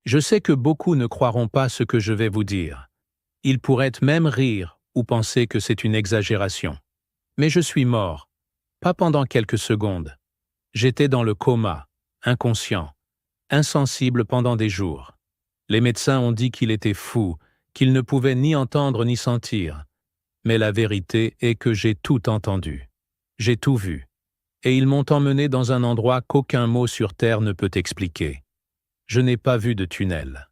Je sais que beaucoup ne croiront pas ce que je vais vous dire. Ils pourraient même rire ou penser que c'est une exagération. Mais je suis mort, pas pendant quelques secondes. J'étais dans le coma, inconscient, insensible pendant des jours. Les médecins ont dit qu'il était fou, qu'il ne pouvait ni entendre ni sentir. Mais la vérité est que j'ai tout entendu. J'ai tout vu. Et ils m'ont emmené dans un endroit qu'aucun mot sur terre ne peut expliquer. Je n'ai pas vu de tunnel.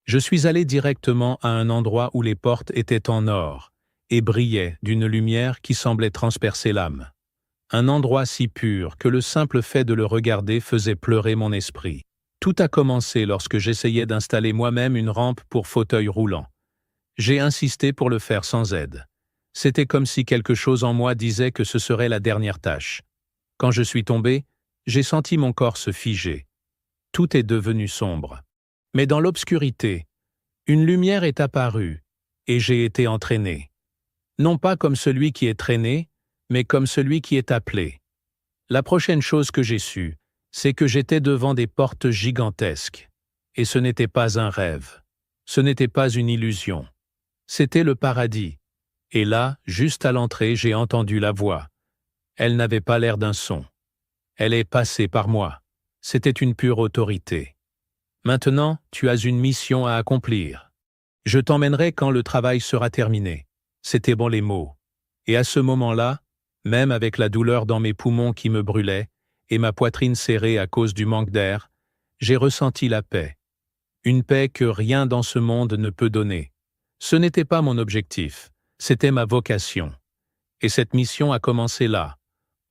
Je suis allé directement à un endroit où les portes étaient en or et brillaient d'une lumière qui semblait transpercer l'âme. Un endroit si pur que le simple fait de le regarder faisait pleurer mon esprit. Tout a commencé lorsque j'essayais d'installer moi-même une rampe pour fauteuil roulant. J'ai insisté pour le faire sans aide. C'était comme si quelque chose en moi disait que ce serait la dernière tâche. Quand je suis tombé, j'ai senti mon corps se figer. Tout est devenu sombre. Mais dans l'obscurité, une lumière est apparue, et j'ai été entraîné. Non pas comme celui qui est traîné, mais comme celui qui est appelé. La prochaine chose que j'ai su, c'est que j'étais devant des portes gigantesques. Et ce n'était pas un rêve. Ce n'était pas une illusion. C'était le paradis. Et là, juste à l'entrée, j'ai entendu la voix. Elle n'avait pas l'air d'un son. Elle est passée par moi. C'était une pure autorité. Maintenant, tu as une mission à accomplir. Je t'emmènerai quand le travail sera terminé. C'étaient bons les mots. Et à ce moment-là, même avec la douleur dans mes poumons qui me brûlaient, et ma poitrine serrée à cause du manque d'air, j'ai ressenti la paix. Une paix que rien dans ce monde ne peut donner. Ce n'était pas mon objectif, c'était ma vocation. Et cette mission a commencé là,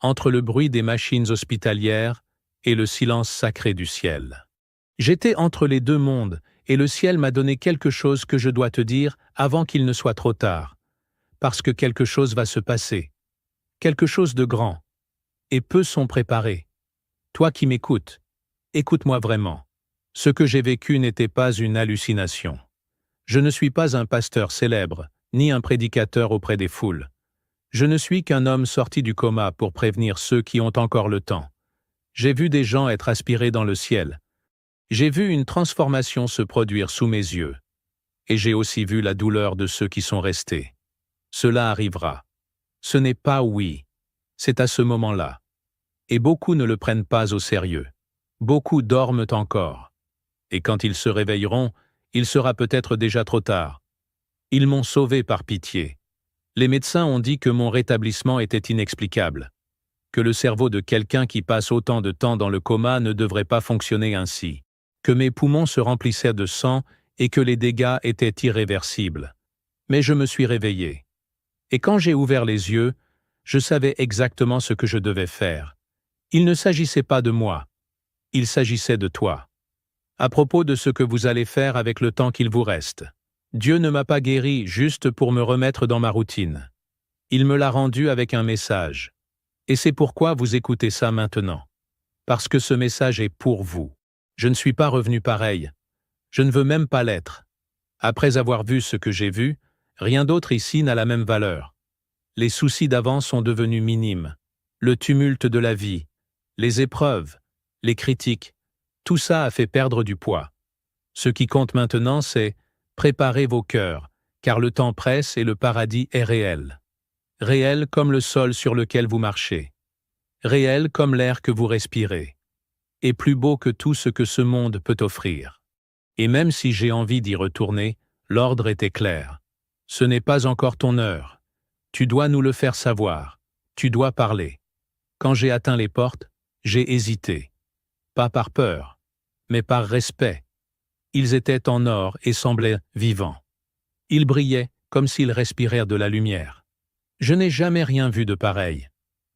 entre le bruit des machines hospitalières et le silence sacré du ciel. J'étais entre les deux mondes, et le ciel m'a donné quelque chose que je dois te dire avant qu'il ne soit trop tard. Parce que quelque chose va se passer. Quelque chose de grand. Et peu sont préparés. Toi qui m'écoutes, écoute-moi vraiment. Ce que j'ai vécu n'était pas une hallucination. Je ne suis pas un pasteur célèbre, ni un prédicateur auprès des foules. Je ne suis qu'un homme sorti du coma pour prévenir ceux qui ont encore le temps. J'ai vu des gens être aspirés dans le ciel. J'ai vu une transformation se produire sous mes yeux. Et j'ai aussi vu la douleur de ceux qui sont restés. Cela arrivera. Ce n'est pas oui. C'est à ce moment-là. Et beaucoup ne le prennent pas au sérieux. Beaucoup dorment encore. Et quand ils se réveilleront, il sera peut-être déjà trop tard. Ils m'ont sauvé par pitié. Les médecins ont dit que mon rétablissement était inexplicable. Que le cerveau de quelqu'un qui passe autant de temps dans le coma ne devrait pas fonctionner ainsi. Que mes poumons se remplissaient de sang et que les dégâts étaient irréversibles. Mais je me suis réveillé. Et quand j'ai ouvert les yeux, je savais exactement ce que je devais faire. Il ne s'agissait pas de moi. Il s'agissait de toi. À propos de ce que vous allez faire avec le temps qu'il vous reste. Dieu ne m'a pas guéri juste pour me remettre dans ma routine. Il me l'a rendu avec un message. Et c'est pourquoi vous écoutez ça maintenant. Parce que ce message est pour vous. Je ne suis pas revenu pareil. Je ne veux même pas l'être. Après avoir vu ce que j'ai vu, rien d'autre ici n'a la même valeur. Les soucis d'avant sont devenus minimes. Le tumulte de la vie, les épreuves, les critiques, tout ça a fait perdre du poids. Ce qui compte maintenant, c'est préparez vos cœurs, car le temps presse et le paradis est réel. Réel comme le sol sur lequel vous marchez. Réel comme l'air que vous respirez. Et plus beau que tout ce que ce monde peut offrir. Et même si j'ai envie d'y retourner, l'ordre était clair. Ce n'est pas encore ton heure. Tu dois nous le faire savoir. Tu dois parler. Quand j'ai atteint les portes, j'ai hésité. Pas par peur, mais par respect. Ils étaient en or et semblaient vivants. Ils brillaient comme s'ils respirèrent de la lumière. Je n'ai jamais rien vu de pareil.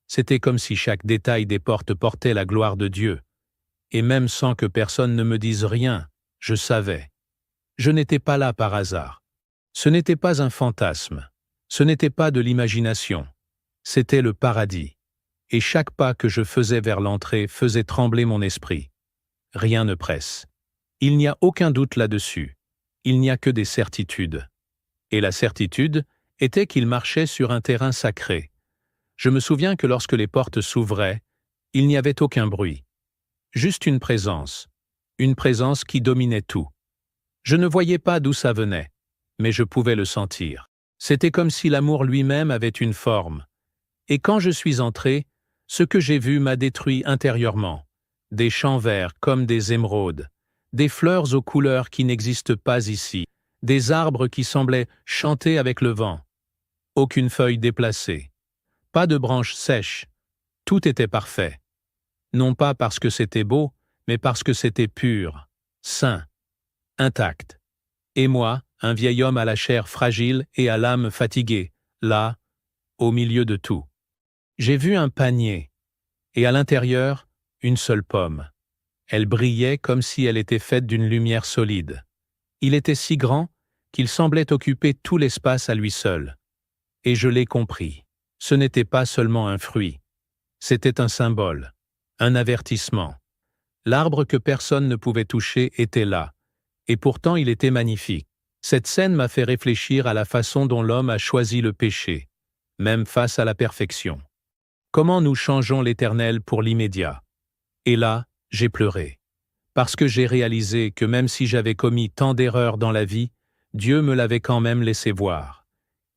C'était comme si chaque détail des portes portait la gloire de Dieu. Et même sans que personne ne me dise rien, je savais. Je n'étais pas là par hasard. Ce n'était pas un fantasme. Ce n'était pas de l'imagination. C'était le paradis. Et chaque pas que je faisais vers l'entrée faisait trembler mon esprit. Rien ne presse. Il n'y a aucun doute là-dessus. Il n'y a que des certitudes. Et la certitude était qu'il marchait sur un terrain sacré. Je me souviens que lorsque les portes s'ouvraient, il n'y avait aucun bruit. Juste une présence qui dominait tout. Je ne voyais pas d'où ça venait, mais je pouvais le sentir. C'était comme si l'amour lui-même avait une forme. Et quand je suis entré, ce que j'ai vu m'a détruit intérieurement. Des champs verts comme des émeraudes, des fleurs aux couleurs qui n'existent pas ici, des arbres qui semblaient chanter avec le vent. Aucune feuille déplacée, pas de branches sèches, tout était parfait. Non pas parce que c'était beau, mais parce que c'était pur, sain, intact. Et moi, un vieil homme à la chair fragile et à l'âme fatiguée, là, au milieu de tout. J'ai vu un panier, et à l'intérieur, une seule pomme. Elle brillait comme si elle était faite d'une lumière solide. Il était si grand qu'il semblait occuper tout l'espace à lui seul. Et je l'ai compris. Ce n'était pas seulement un fruit. C'était un symbole, un avertissement. L'arbre que personne ne pouvait toucher était là, et pourtant il était magnifique. Cette scène m'a fait réfléchir à la façon dont l'homme a choisi le péché, même face à la perfection. Comment nous changeons l'éternel pour l'immédiat? Et là, j'ai pleuré. Parce que j'ai réalisé que même si j'avais commis tant d'erreurs dans la vie, Dieu me l'avait quand même laissé voir.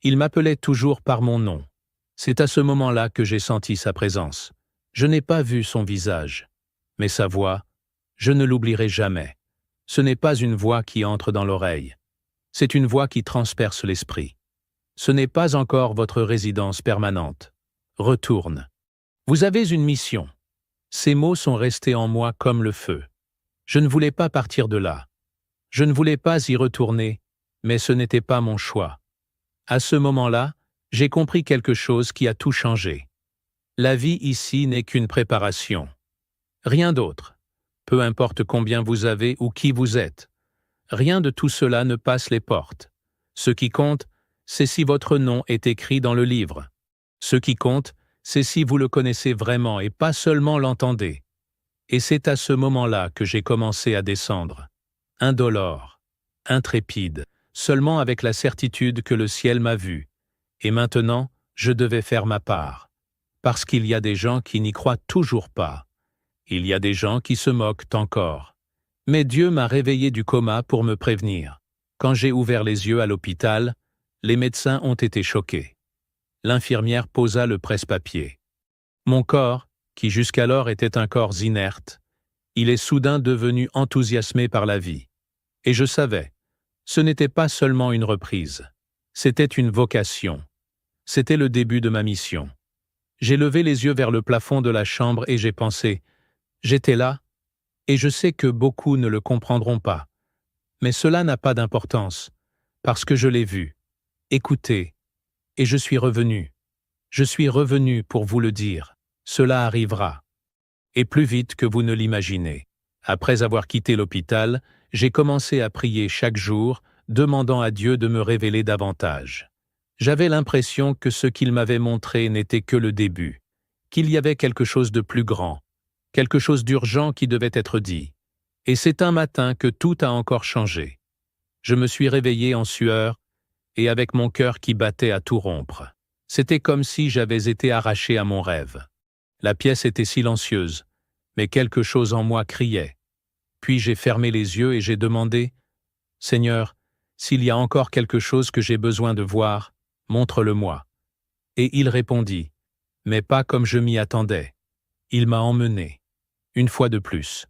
Il m'appelait toujours par mon nom. C'est à ce moment-là que j'ai senti sa présence. Je n'ai pas vu son visage, mais sa voix, je ne l'oublierai jamais. Ce n'est pas une voix qui entre dans l'oreille. C'est une voix qui transperce l'esprit. Ce n'est pas encore votre résidence permanente. Retourne. Vous avez une mission. Ces mots sont restés en moi comme le feu. Je ne voulais pas partir de là. Je ne voulais pas y retourner, mais ce n'était pas mon choix. À ce moment-là, j'ai compris quelque chose qui a tout changé. La vie ici n'est qu'une préparation. Rien d'autre. Peu importe combien vous avez ou qui vous êtes. Rien de tout cela ne passe les portes. Ce qui compte, c'est si votre nom est écrit dans le livre. Ce qui compte, c'est si vous le connaissez vraiment et pas seulement l'entendez. Et c'est à ce moment-là que j'ai commencé à descendre. Indolore, intrépide, seulement avec la certitude que le ciel m'a vu. Et maintenant, je devais faire ma part. Parce qu'il y a des gens qui n'y croient toujours pas. Il y a des gens qui se moquent encore. Mais Dieu m'a réveillé du coma pour me prévenir. Quand j'ai ouvert les yeux à l'hôpital, les médecins ont été choqués. L'infirmière posa le presse-papier. Mon corps, qui jusqu'alors était un corps inerte, il est soudain devenu enthousiasmé par la vie. Et je savais, ce n'était pas seulement une reprise, c'était une vocation. C'était le début de ma mission. J'ai levé les yeux vers le plafond de la chambre et j'ai pensé, j'étais là, et je sais que beaucoup ne le comprendront pas. Mais cela n'a pas d'importance, parce que je l'ai vu, écouté, et je suis revenu. Je suis revenu pour vous le dire, cela arrivera. Et plus vite que vous ne l'imaginez. Après avoir quitté l'hôpital, j'ai commencé à prier chaque jour, demandant à Dieu de me révéler davantage. J'avais l'impression que ce qu'il m'avait montré n'était que le début, qu'il y avait quelque chose de plus grand, quelque chose d'urgent qui devait être dit. Et c'est un matin que tout a encore changé. Je me suis réveillé en sueur et avec mon cœur qui battait à tout rompre. C'était comme si j'avais été arraché à mon rêve. La pièce était silencieuse, mais quelque chose en moi criait. Puis j'ai fermé les yeux et j'ai demandé « Seigneur, s'il y a encore quelque chose que j'ai besoin de voir, montre-le-moi. » Et il répondit « Mais pas comme je m'y attendais. » Il m'a emmené. Une fois de plus.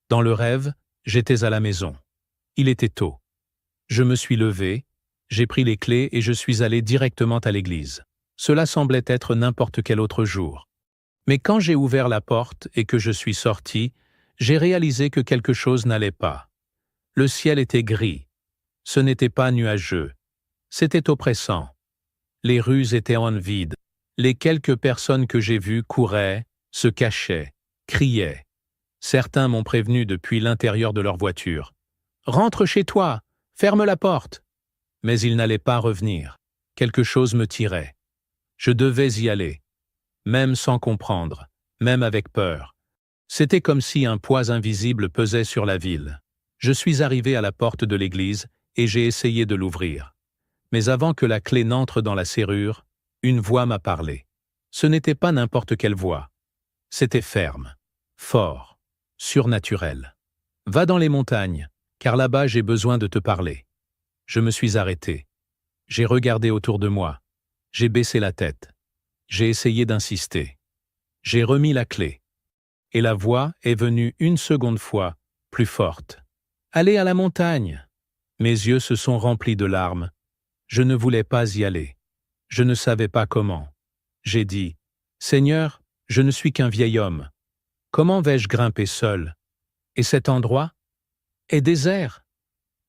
Dans le rêve, j'étais à la maison. Il était tôt. Je me suis levé, j'ai pris les clés et je suis allé directement à l'église. Cela semblait être n'importe quel autre jour. Mais quand j'ai ouvert la porte et que je suis sorti, j'ai réalisé que quelque chose n'allait pas. Le ciel était gris. Ce n'était pas nuageux. C'était oppressant. Les rues étaient en vide. Les quelques personnes que j'ai vues couraient, se cachaient, criaient. Certains m'ont prévenu depuis l'intérieur de leur voiture. « Rentre chez toi, ferme la porte !» Mais ils n'allaient pas revenir. Quelque chose me tirait. Je devais y aller. Même sans comprendre, même avec peur. C'était comme si un poids invisible pesait sur la ville. Je suis arrivé à la porte de l'église et j'ai essayé de l'ouvrir. Mais avant que la clé n'entre dans la serrure, une voix m'a parlé. Ce n'était pas n'importe quelle voix. C'était ferme, fort, surnaturel. Va dans les montagnes, car là-bas j'ai besoin de te parler. » Je me suis arrêté. J'ai regardé autour de moi. J'ai baissé la tête. J'ai essayé d'insister. J'ai remis la clé. Et la voix est venue une seconde fois, plus forte. « Allez à la montagne !» Mes yeux se sont remplis de larmes. Je ne voulais pas y aller. Je ne savais pas comment. J'ai dit, « Seigneur, je ne suis qu'un vieil homme. Comment vais-je grimper seul? Et cet endroit est désert. »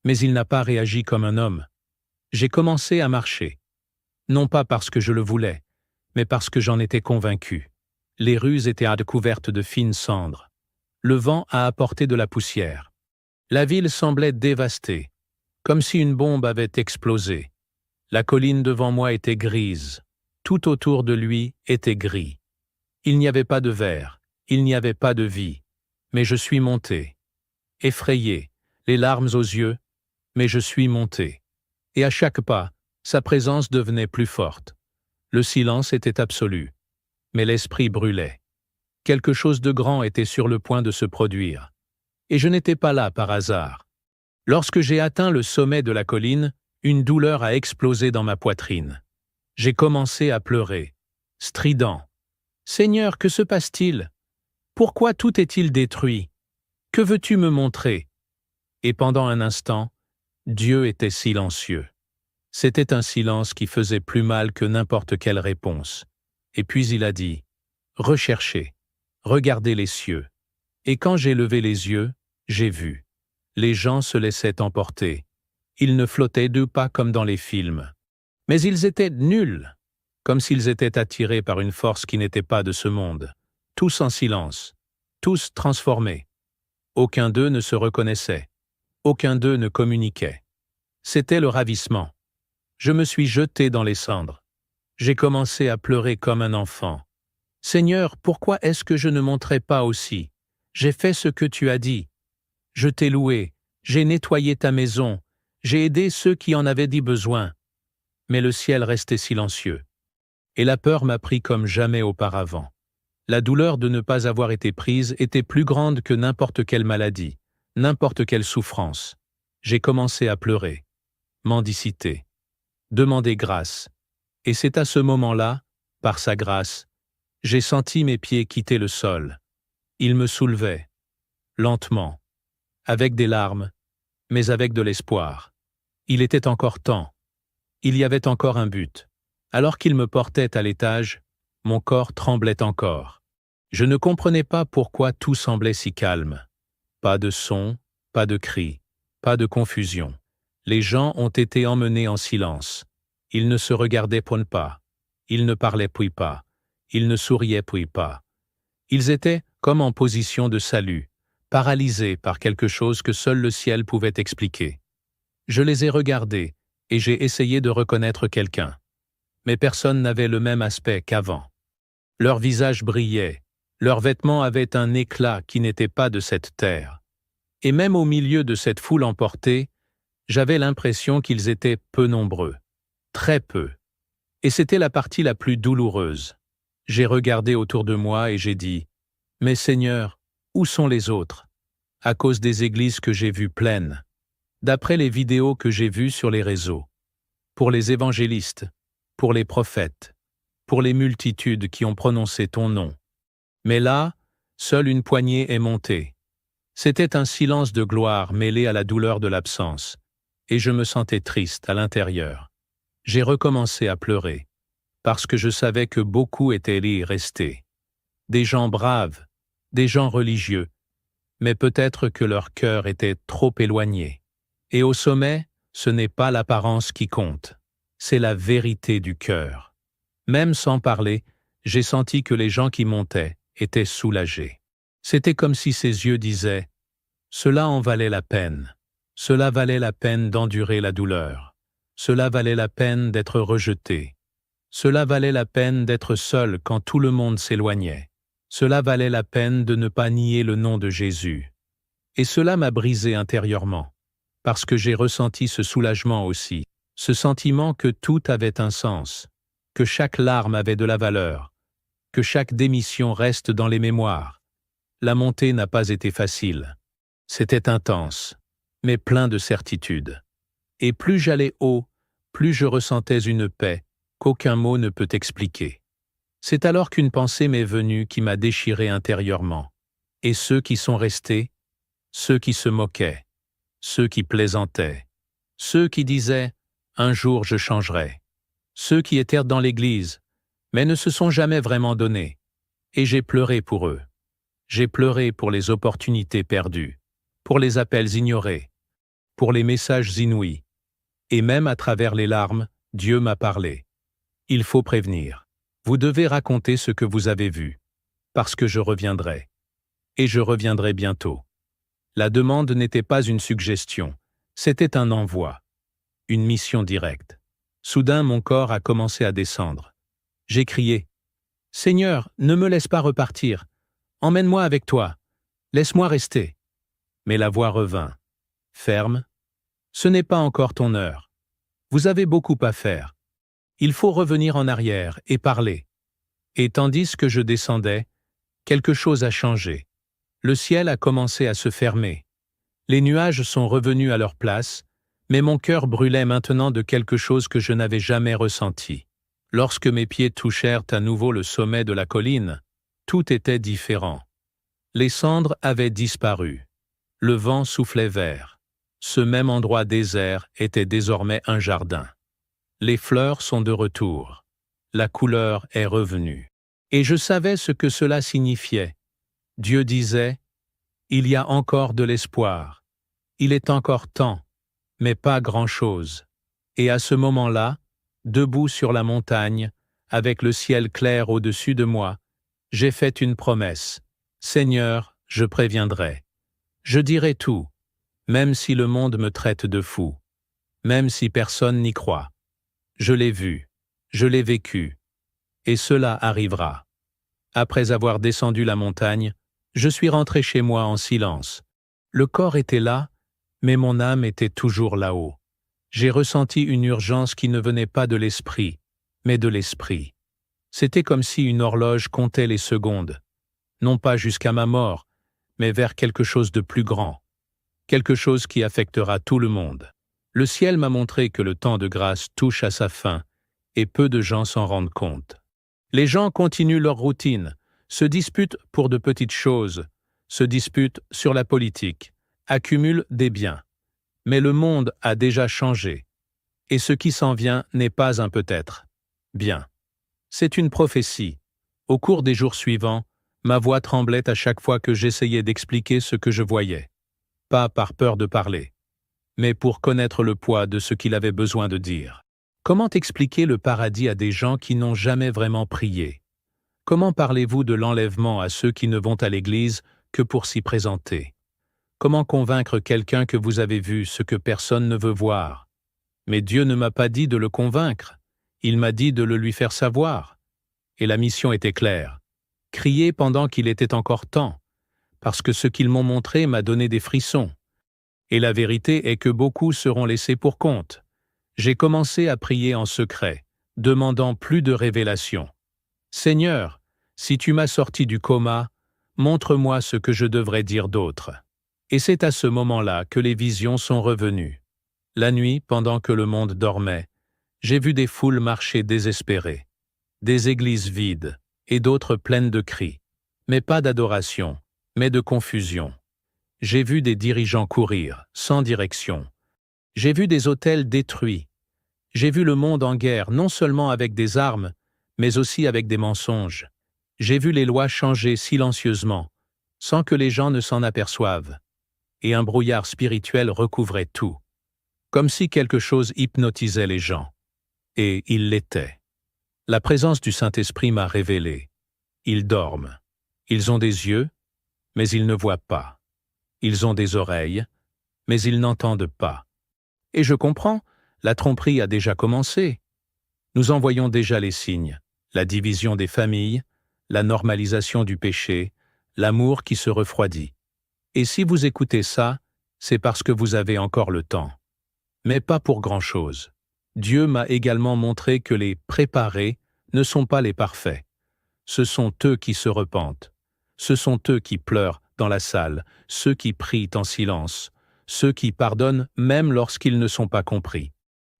Mais il n'a pas réagi comme un homme. J'ai commencé à marcher. Non pas parce que je le voulais, mais parce que j'en étais convaincu. Les rues étaient recouvertes de fines cendres. Le vent a apporté de la poussière. La ville semblait dévastée, comme si une bombe avait explosé. La colline devant moi était grise. Tout autour de lui était gris. Il n'y avait pas de vert, il n'y avait pas de vie. Mais je suis monté. Effrayé, les larmes aux yeux, mais je suis monté. Et à chaque pas, sa présence devenait plus forte. Le silence était absolu. Mais l'esprit brûlait. Quelque chose de grand était sur le point de se produire. Et je n'étais pas là par hasard. Lorsque j'ai atteint le sommet de la colline, une douleur a explosé dans ma poitrine. J'ai commencé à pleurer, strident. « Seigneur, que se passe-t-il? Pourquoi tout est-il détruit? Que veux-tu me montrer ?» Et pendant un instant, Dieu était silencieux. C'était un silence qui faisait plus mal que n'importe quelle réponse. Et puis il a dit, « Recherchez, regardez les cieux. » Et quand j'ai levé les yeux, j'ai vu. Les gens se laissaient emporter. Ils ne flottaient deux pas comme dans les films. Mais ils étaient nuls, comme s'ils étaient attirés par une force qui n'était pas de ce monde. Tous en silence, tous transformés. Aucun d'eux ne se reconnaissait. Aucun d'eux ne communiquait. C'était le ravissement. Je me suis jeté dans les cendres. J'ai commencé à pleurer comme un enfant. « Seigneur, pourquoi est-ce que je ne monterai pas aussi? J'ai fait ce que tu as dit. Je t'ai loué, j'ai nettoyé ta maison, j'ai aidé ceux qui en avaient dit besoin. » Mais le ciel restait silencieux. Et la peur m'a pris comme jamais auparavant. La douleur de ne pas avoir été prise était plus grande que n'importe quelle maladie, n'importe quelle souffrance. J'ai commencé à pleurer, mendicité, demander grâce. Et c'est à ce moment-là, par sa grâce, j'ai senti mes pieds quitter le sol. Ils me soulevaient, lentement, avec des larmes, mais avec de l'espoir. Il était encore temps. Il y avait encore un but. Alors qu'il me portait à l'étage, mon corps tremblait encore. Je ne comprenais pas pourquoi tout semblait si calme. Pas de son, pas de cris, pas de confusion. Les gens ont été emmenés en silence. Ils ne se regardaient point pas. Ils ne parlaient puis pas. Ils ne souriaient puis pas. Ils étaient comme en position de salut, paralysés par quelque chose que seul le ciel pouvait expliquer. Je les ai regardés et j'ai essayé de reconnaître quelqu'un. Mais personne n'avait le même aspect qu'avant. Leurs visages brillaient, leurs vêtements avaient un éclat qui n'était pas de cette terre. Et même au milieu de cette foule emportée, j'avais l'impression qu'ils étaient peu nombreux, très peu. Et c'était la partie la plus douloureuse. J'ai regardé autour de moi et j'ai dit, « Mais Seigneur, où sont les autres? » À cause des églises que j'ai vues pleines, d'après les vidéos que j'ai vues sur les réseaux, pour les évangélistes, pour les prophètes, pour les multitudes qui ont prononcé ton nom. Mais là, seule une poignée est montée. C'était un silence de gloire mêlé à la douleur de l'absence, et je me sentais triste à l'intérieur. J'ai recommencé à pleurer, parce que je savais que beaucoup étaient y restés. Des gens braves, des gens religieux, mais peut-être que leur cœur était trop éloigné. Et au sommet, ce n'est pas l'apparence qui compte, c'est la vérité du cœur. Même sans parler, j'ai senti que les gens qui montaient étaient soulagés. C'était comme si ses yeux disaient « Cela en valait la peine. Cela valait la peine d'endurer la douleur. Cela valait la peine d'être rejeté. Cela valait la peine d'être seul quand tout le monde s'éloignait. Cela valait la peine de ne pas nier le nom de Jésus. » Et cela m'a brisé intérieurement, parce que j'ai ressenti ce soulagement aussi, ce sentiment que tout avait un sens, que chaque larme avait de la valeur, que chaque démission reste dans les mémoires. La montée n'a pas été facile. C'était intense. mais plein de certitude. Et plus j'allais haut, plus je ressentais une paix qu'aucun mot ne peut expliquer. C'est alors qu'une pensée m'est venue qui m'a déchiré intérieurement. Et ceux qui sont restés, ceux qui se moquaient, ceux qui plaisantaient, ceux qui disaient « un jour je changerai », ceux qui étaient dans l'Église, mais ne se sont jamais vraiment donnés. Et j'ai pleuré pour eux. J'ai pleuré pour les opportunités perdues, pour les appels ignorés, pour les messages inouïs. Et même à travers les larmes, Dieu m'a parlé. Il faut prévenir. Vous devez raconter ce que vous avez vu, parce que je reviendrai. Et je reviendrai bientôt. La demande n'était pas une suggestion, c'était un envoi, une mission directe. Soudain, mon corps a commencé à descendre. J'ai crié « Seigneur, ne me laisse pas repartir. Emmène-moi avec toi. Laisse-moi rester. » Mais la voix revint. Ferme. Ce n'est pas encore ton heure. Vous avez beaucoup à faire. Il faut revenir en arrière et parler. Et tandis que je descendais, quelque chose a changé. Le ciel a commencé à se fermer. Les nuages sont revenus à leur place, mais mon cœur brûlait maintenant de quelque chose que je n'avais jamais ressenti. Lorsque mes pieds touchèrent à nouveau le sommet de la colline, tout était différent. Les cendres avaient disparu. Le vent soufflait vert. Ce même endroit désert était désormais un jardin. Les fleurs sont de retour. La couleur est revenue. Et je savais ce que cela signifiait. Dieu disait, « Il y a encore de l'espoir. Il est encore temps, mais pas grand-chose. » Et à ce moment-là, debout sur la montagne, avec le ciel clair au-dessus de moi, j'ai fait une promesse. « Seigneur, je préviendrai. Je dirai tout, même si le monde me traite de fou, même si personne n'y croit. Je l'ai vu, je l'ai vécu, et cela arrivera. » Après avoir descendu la montagne, je suis rentré chez moi en silence. Le corps était là, mais mon âme était toujours là-haut. J'ai ressenti une urgence qui ne venait pas de l'esprit, mais de l'esprit. C'était comme si une horloge comptait les secondes, non pas jusqu'à ma mort, mais vers quelque chose de plus grand, quelque chose qui affectera tout le monde. Le ciel m'a montré que le temps de grâce touche à sa fin, et peu de gens s'en rendent compte. Les gens continuent leur routine, se disputent pour de petites choses, se disputent sur la politique, accumulent des biens. Mais le monde a déjà changé, et ce qui s'en vient n'est pas un peut-être. Bien. C'est une prophétie. Au cours des jours suivants, ma voix tremblait à chaque fois que j'essayais d'expliquer ce que je voyais. Pas par peur de parler, mais pour connaître le poids de ce qu'il avait besoin de dire. Comment expliquer le paradis à des gens qui n'ont jamais vraiment prié? Comment parlez-vous de l'enlèvement à ceux qui ne vont à l'église que pour s'y présenter? Comment convaincre quelqu'un que vous avez vu ce que personne ne veut voir? Mais Dieu ne m'a pas dit de le convaincre, il m'a dit de le lui faire savoir. Et la mission était claire. Crier pendant qu'il était encore temps, parce que ce qu'ils m'ont montré m'a donné des frissons. Et la vérité est que beaucoup seront laissés pour compte. J'ai commencé à prier en secret, demandant plus de révélations. Seigneur, si tu m'as sorti du coma, montre-moi ce que je devrais dire d'autre. Et c'est à ce moment-là que les visions sont revenues. La nuit, pendant que le monde dormait, j'ai vu des foules marcher désespérées, des églises vides et d'autres pleines de cris, mais pas d'adoration, mais de confusion. J'ai vu des dirigeants courir, sans direction. J'ai vu des hôtels détruits. J'ai vu le monde en guerre, non seulement avec des armes, mais aussi avec des mensonges. J'ai vu les lois changer silencieusement, sans que les gens ne s'en aperçoivent. Et un brouillard spirituel recouvrait tout, comme si quelque chose hypnotisait les gens. Et il l'était. La présence du Saint-Esprit m'a révélé. Ils dorment. Ils ont des yeux, mais ils ne voient pas. Ils ont des oreilles, mais ils n'entendent pas. Et je comprends, la tromperie a déjà commencé. Nous en voyons déjà les signes, la division des familles, la normalisation du péché, l'amour qui se refroidit. Et si vous écoutez ça, c'est parce que vous avez encore le temps. Mais pas pour grand-chose. Dieu m'a également montré que les préparés ne sont pas les parfaits. Ce sont eux qui se repentent. Ce sont eux qui pleurent dans la salle, ceux qui prient en silence, ceux qui pardonnent même lorsqu'ils ne sont pas compris.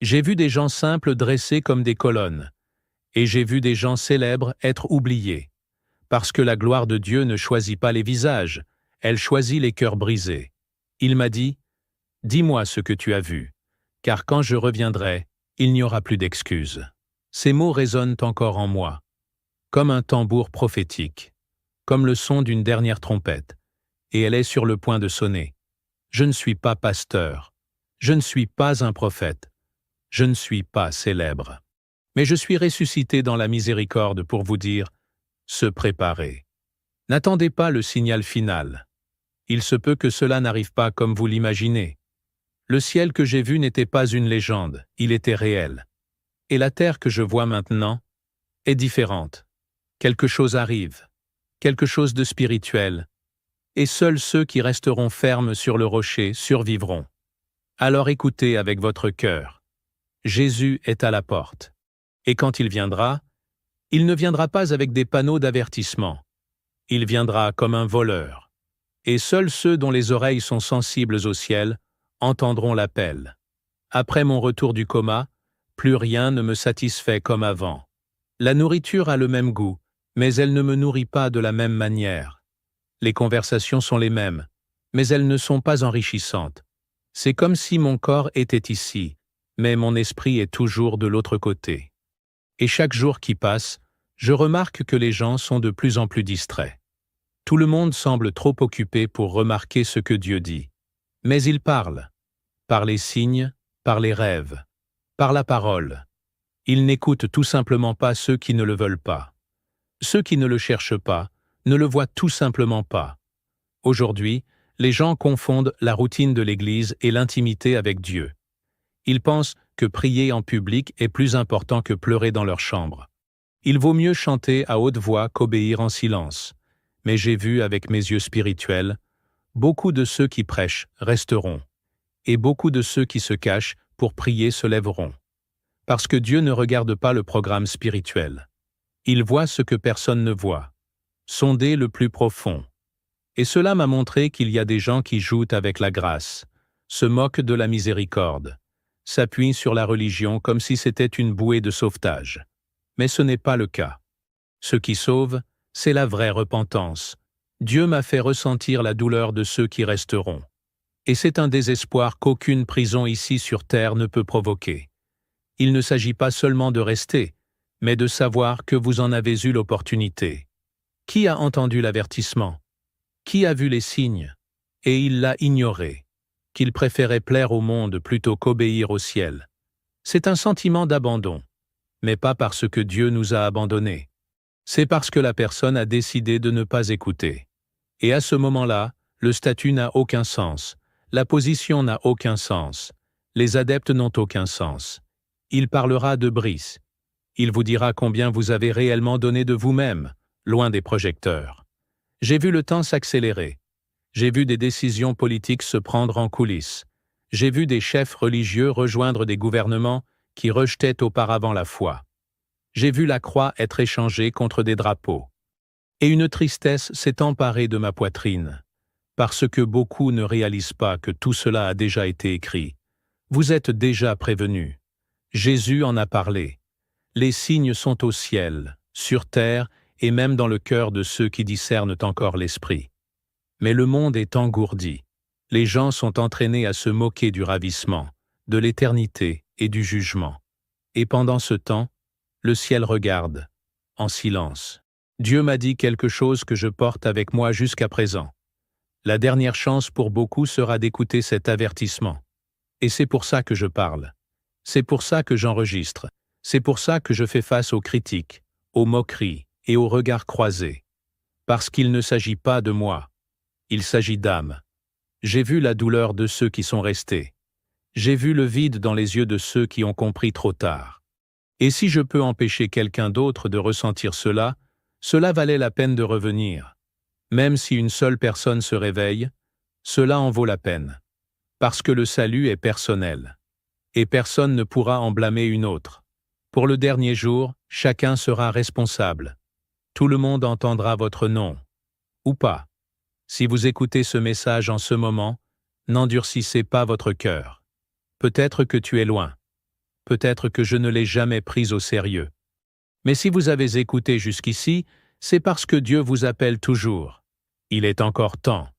J'ai vu des gens simples dressés comme des colonnes, et j'ai vu des gens célèbres être oubliés. Parce que la gloire de Dieu ne choisit pas les visages, elle choisit les cœurs brisés. Il m'a dit, « Dis-moi ce que tu as vu, car quand je reviendrai, il n'y aura plus d'excuses. » Ces mots résonnent encore en moi, comme un tambour prophétique, comme le son d'une dernière trompette, et elle est sur le point de sonner. Je ne suis pas pasteur, je ne suis pas un prophète, je ne suis pas célèbre. Mais je suis ressuscité dans la miséricorde pour vous dire, se préparer. N'attendez pas le signal final. Il se peut que cela n'arrive pas comme vous l'imaginez. Le ciel que j'ai vu n'était pas une légende, il était réel. Et la terre que je vois maintenant est différente. Quelque chose arrive, quelque chose de spirituel, et seuls ceux qui resteront fermes sur le rocher survivront. Alors écoutez avec votre cœur. Jésus est à la porte. Et quand il ne viendra pas avec des panneaux d'avertissement. Il viendra comme un voleur. Et seuls ceux dont les oreilles sont sensibles au ciel entendront l'appel. Après mon retour du coma, plus rien ne me satisfait comme avant. La nourriture a le même goût, mais elle ne me nourrit pas de la même manière. Les conversations sont les mêmes, mais elles ne sont pas enrichissantes. C'est comme si mon corps était ici, mais mon esprit est toujours de l'autre côté. Et chaque jour qui passe, je remarque que les gens sont de plus en plus distraits. Tout le monde semble trop occupé pour remarquer ce que Dieu dit. Mais il parle, par les signes, par les rêves, par la parole. Il n'écoute tout simplement pas ceux qui ne le veulent pas. Ceux qui ne le cherchent pas, ne le voient tout simplement pas. Aujourd'hui, les gens confondent la routine de l'Église et l'intimité avec Dieu. Ils pensent que prier en public est plus important que pleurer dans leur chambre. Il vaut mieux chanter à haute voix qu'obéir en silence. Mais j'ai vu avec mes yeux spirituels, beaucoup de ceux qui prêchent resteront, et beaucoup de ceux qui se cachent pour prier se lèveront. Parce que Dieu ne regarde pas le programme spirituel. Il voit ce que personne ne voit. Sonder le plus profond. Et cela m'a montré qu'il y a des gens qui jouent avec la grâce, se moquent de la miséricorde, s'appuient sur la religion comme si c'était une bouée de sauvetage. Mais ce n'est pas le cas. Ce qui sauve, c'est la vraie repentance. Dieu m'a fait ressentir la douleur de ceux qui resteront. Et c'est un désespoir qu'aucune prison ici sur terre ne peut provoquer. Il ne s'agit pas seulement de rester, mais de savoir que vous en avez eu l'opportunité. Qui a entendu l'avertissement? Qui a vu les signes? Et il l'a ignoré, qu'il préférait plaire au monde plutôt qu'obéir au ciel. C'est un sentiment d'abandon, mais pas parce que Dieu nous a abandonnés. C'est parce que la personne a décidé de ne pas écouter. Et à ce moment-là, le statut n'a aucun sens, la position n'a aucun sens, les adeptes n'ont aucun sens. Il parlera de bris. Il vous dira combien vous avez réellement donné de vous-même, loin des projecteurs. J'ai vu le temps s'accélérer. J'ai vu des décisions politiques se prendre en coulisses. J'ai vu des chefs religieux rejoindre des gouvernements qui rejetaient auparavant la foi. J'ai vu la croix être échangée contre des drapeaux. Et une tristesse s'est emparée de ma poitrine, parce que beaucoup ne réalisent pas que tout cela a déjà été écrit. Vous êtes déjà prévenus. Jésus en a parlé. Les signes sont au ciel, sur terre et même dans le cœur de ceux qui discernent encore l'esprit. Mais le monde est engourdi. Les gens sont entraînés à se moquer du ravissement, de l'éternité et du jugement. Et pendant ce temps, le ciel regarde, en silence. Dieu m'a dit quelque chose que je porte avec moi jusqu'à présent. La dernière chance pour beaucoup sera d'écouter cet avertissement. Et c'est pour ça que je parle. C'est pour ça que j'enregistre. C'est pour ça que je fais face aux critiques, aux moqueries et aux regards croisés. Parce qu'il ne s'agit pas de moi. Il s'agit d'âmes. J'ai vu la douleur de ceux qui sont restés. J'ai vu le vide dans les yeux de ceux qui ont compris trop tard. Et si je peux empêcher quelqu'un d'autre de ressentir cela, cela valait la peine de revenir. Même si une seule personne se réveille, cela en vaut la peine. Parce que le salut est personnel. Et personne ne pourra en blâmer une autre. Pour le dernier jour, chacun sera responsable. Tout le monde entendra votre nom. Ou pas. Si vous écoutez ce message en ce moment, N'endurcissez pas votre cœur. Peut-être que tu es loin. Peut-être que je ne l'ai jamais pris au sérieux. Mais si vous avez écouté jusqu'ici, c'est parce que Dieu vous appelle toujours. Il est encore temps.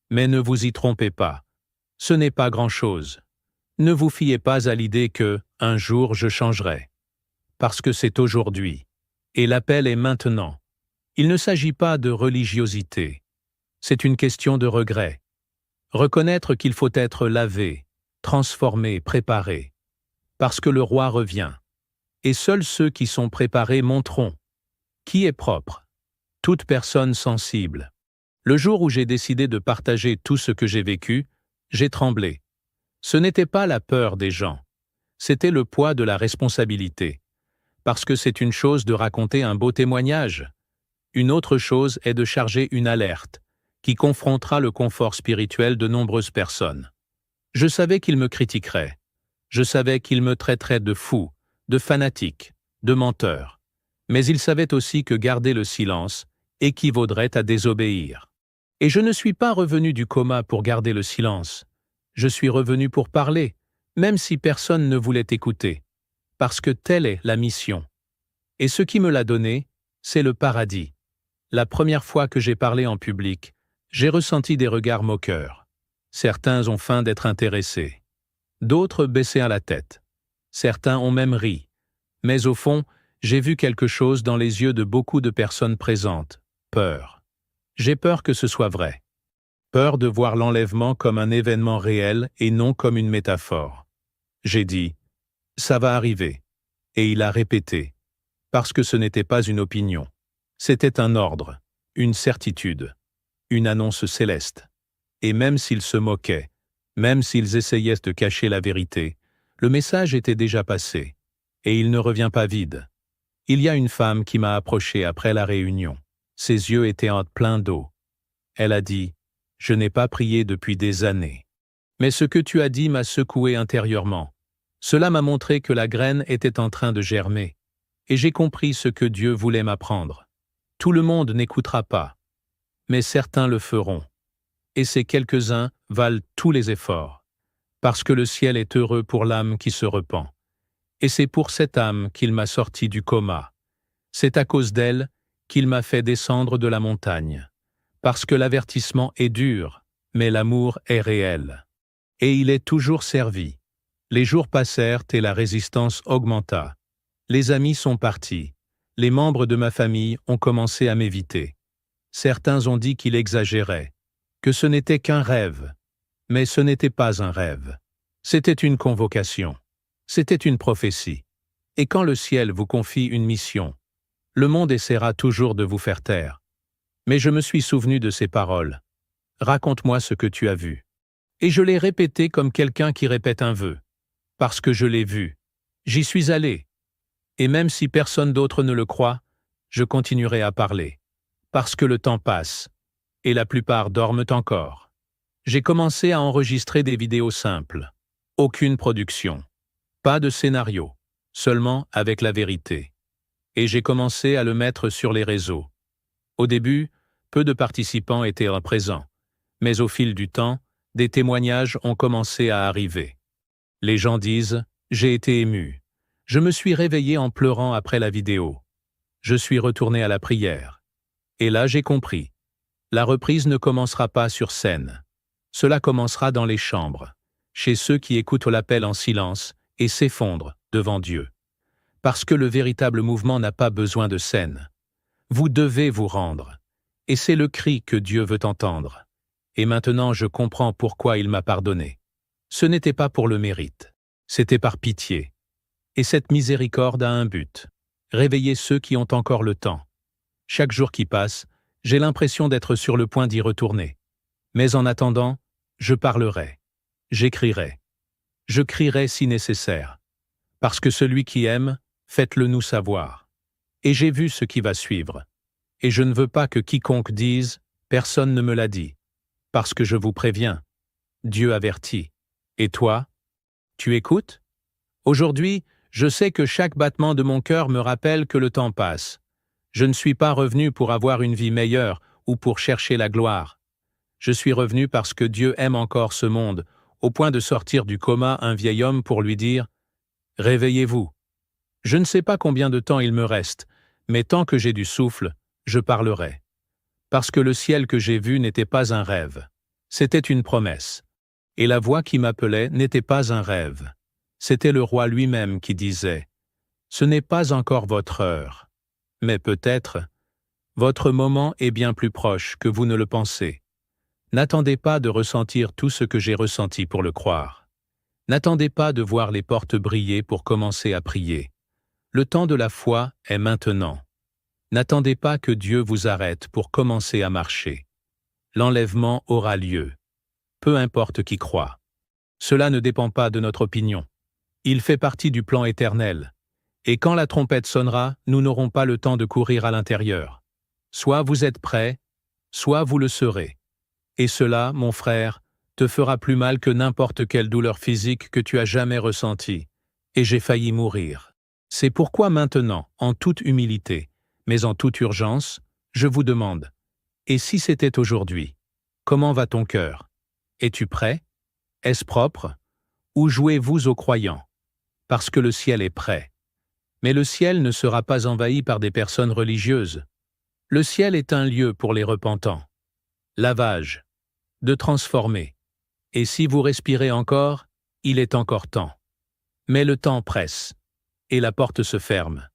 Mais ne vous y trompez pas. Ce n'est pas grand-chose. Ne vous fiez pas à l'idée que, un jour, je changerai. Parce que c'est aujourd'hui. Et l'appel est maintenant. Il ne s'agit pas de religiosité. C'est une question de regret. Reconnaître qu'il faut être lavé, transformé, préparé. Parce que le roi revient. Et seuls ceux qui sont préparés montreront. Qui est propre? Toute personne sensible. Le jour où j'ai décidé de partager tout ce que j'ai vécu, j'ai tremblé. Ce n'était pas la peur des gens. C'était le poids de la responsabilité. Parce que c'est une chose de raconter un beau témoignage. Une autre chose est de charger une alerte, qui confrontera le confort spirituel de nombreuses personnes. Je savais qu'ils me critiqueraient. Je savais qu'ils me traiteraient de fou, de fanatique, de menteur. Mais ils savaient aussi que garder le silence équivaudrait à désobéir. Et je ne suis pas revenu du coma pour garder le silence. Je suis revenu pour parler, même si personne ne voulait écouter. Parce que telle est la mission. Et ce qui me l'a donné, c'est le paradis. La première fois que j'ai parlé en public, j'ai ressenti des regards moqueurs. Certains ont feint d'être intéressés. D'autres baissaient la tête. Certains ont même ri. Mais au fond, j'ai vu quelque chose dans les yeux de beaucoup de personnes présentes. Peur. J'ai peur que ce soit vrai. Peur de voir l'enlèvement comme un événement réel et non comme une métaphore. J'ai dit, ça va arriver. Et il a répété. Parce que ce n'était pas une opinion. C'était un ordre, une certitude, une annonce céleste. Et même s'ils se moquaient, même s'ils essayaient de cacher la vérité, le message était déjà passé. Et il ne revient pas vide. Il y a une femme qui m'a approché après la réunion. Ses yeux étaient pleins d'eau. Elle a dit, « Je n'ai pas prié depuis des années. Mais ce que tu as dit m'a secoué intérieurement. Cela m'a montré que la graine était en train de germer. Et j'ai compris ce que Dieu voulait m'apprendre. Tout le monde n'écoutera pas. Mais certains le feront. Et ces quelques-uns valent tous les efforts. Parce que le ciel est heureux pour l'âme qui se repent. Et c'est pour cette âme qu'il m'a sorti du coma. C'est à cause d'elle qu'il m'a fait descendre de la montagne. Parce que l'avertissement est dur, mais l'amour est réel. Et il est toujours servi. Les jours passèrent et la résistance augmenta. Les amis sont partis. Les membres de ma famille ont commencé à m'éviter. Certains ont dit qu'il exagérait, que ce n'était qu'un rêve. Mais ce n'était pas un rêve. C'était une convocation. C'était une prophétie. Et quand le ciel vous confie une mission, le monde essaiera toujours de vous faire taire. Mais je me suis souvenu de ces paroles. Raconte-moi ce que tu as vu. Et je l'ai répété comme quelqu'un qui répète un vœu. Parce que je l'ai vu. J'y suis allé. Et même si personne d'autre ne le croit, je continuerai à parler. Parce que le temps passe. Et la plupart dorment encore. J'ai commencé à enregistrer des vidéos simples. Aucune production. Pas de scénario. Seulement avec la vérité. Et j'ai commencé à le mettre sur les réseaux. Au début, peu de participants étaient présents. Mais au fil du temps, des témoignages ont commencé à arriver. Les gens disent « J'ai été ému. Je me suis réveillé en pleurant après la vidéo. Je suis retourné à la prière. Et là j'ai compris. La reprise ne commencera pas sur scène. Cela commencera dans les chambres, chez ceux qui écoutent l'appel en silence et s'effondrent devant Dieu. Parce que le véritable mouvement n'a pas besoin de scène. Vous devez vous rendre. Et c'est le cri que Dieu veut entendre. Et maintenant je comprends pourquoi il m'a pardonné. Ce n'était pas pour le mérite. C'était par pitié. Et cette miséricorde a un but. Réveiller ceux qui ont encore le temps. Chaque jour qui passe, j'ai l'impression d'être sur le point d'y retourner. Mais en attendant, je parlerai. J'écrirai. Je crierai si nécessaire. Parce que celui qui aime, faites-le nous savoir. Et j'ai vu ce qui va suivre. Et je ne veux pas que quiconque dise « Personne ne me l'a dit ». Parce que je vous préviens. Dieu avertit. Et toi? Tu écoutes? Aujourd'hui, je sais que chaque battement de mon cœur me rappelle que le temps passe. Je ne suis pas revenu pour avoir une vie meilleure ou pour chercher la gloire. Je suis revenu parce que Dieu aime encore ce monde, au point de sortir du coma un vieil homme pour lui dire « Réveillez-vous ». Je ne sais pas combien de temps il me reste, mais tant que j'ai du souffle, je parlerai. Parce que le ciel que j'ai vu n'était pas un rêve. C'était une promesse. Et la voix qui m'appelait n'était pas un rêve. C'était le roi lui-même qui disait « Ce n'est pas encore votre heure. Mais peut-être, votre moment est bien plus proche que vous ne le pensez. N'attendez pas de ressentir tout ce que j'ai ressenti pour le croire. N'attendez pas de voir les portes briller pour commencer à prier. Le temps de la foi est maintenant. N'attendez pas que Dieu vous arrête pour commencer à marcher. L'enlèvement aura lieu. Peu importe qui croit. Cela ne dépend pas de notre opinion. Il fait partie du plan éternel. Et quand la trompette sonnera, nous n'aurons pas le temps de courir à l'intérieur. Soit vous êtes prêts, soit vous le serez. Et cela, mon frère, te fera plus mal que n'importe quelle douleur physique que tu as jamais ressentie. Et j'ai failli mourir. C'est pourquoi maintenant, en toute humilité, mais en toute urgence, je vous demande, et si c'était aujourd'hui, comment va ton cœur? Es-tu prêt? Est-ce propre? Ou jouez-vous aux croyants? Parce que le ciel est prêt. Mais le ciel ne sera pas envahi par des personnes religieuses. Le ciel est un lieu pour les repentants. Lavage. De transformer. Et si vous respirez encore, il est encore temps. Mais le temps presse. Et la porte se ferme.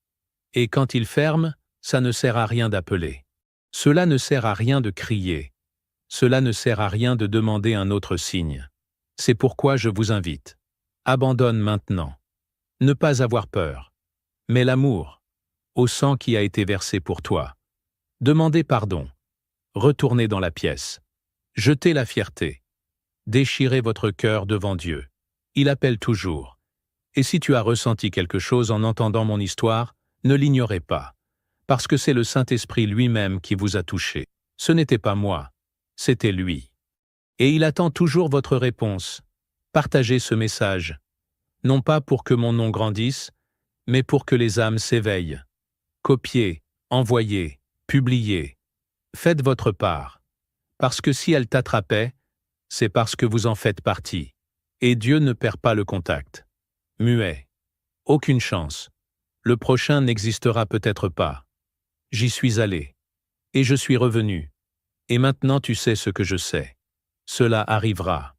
Et quand il ferme, ça ne sert à rien d'appeler. Cela ne sert à rien de crier. Cela ne sert à rien de demander un autre signe. C'est pourquoi je vous invite. Abandonne maintenant. Ne pas avoir peur. Mais l'amour, au sang qui a été versé pour toi. Demandez pardon. Retournez dans la pièce. Jetez la fierté. Déchirez votre cœur devant Dieu. Il appelle toujours. Et si tu as ressenti quelque chose en entendant mon histoire, ne l'ignorez pas. Parce que c'est le Saint-Esprit lui-même qui vous a touché. Ce n'était pas moi, c'était lui. Et il attend toujours votre réponse. Partagez ce message. Non pas pour que mon nom grandisse, mais pour que les âmes s'éveillent. Copiez, envoyez, publiez. Faites votre part. Parce que si elle t'attrapait, c'est parce que vous en faites partie. Et Dieu ne perd pas le contact. Muet. Aucune chance. Le prochain n'existera peut-être pas. J'y suis allé. Et je suis revenu. Et maintenant tu sais ce que je sais. Cela arrivera.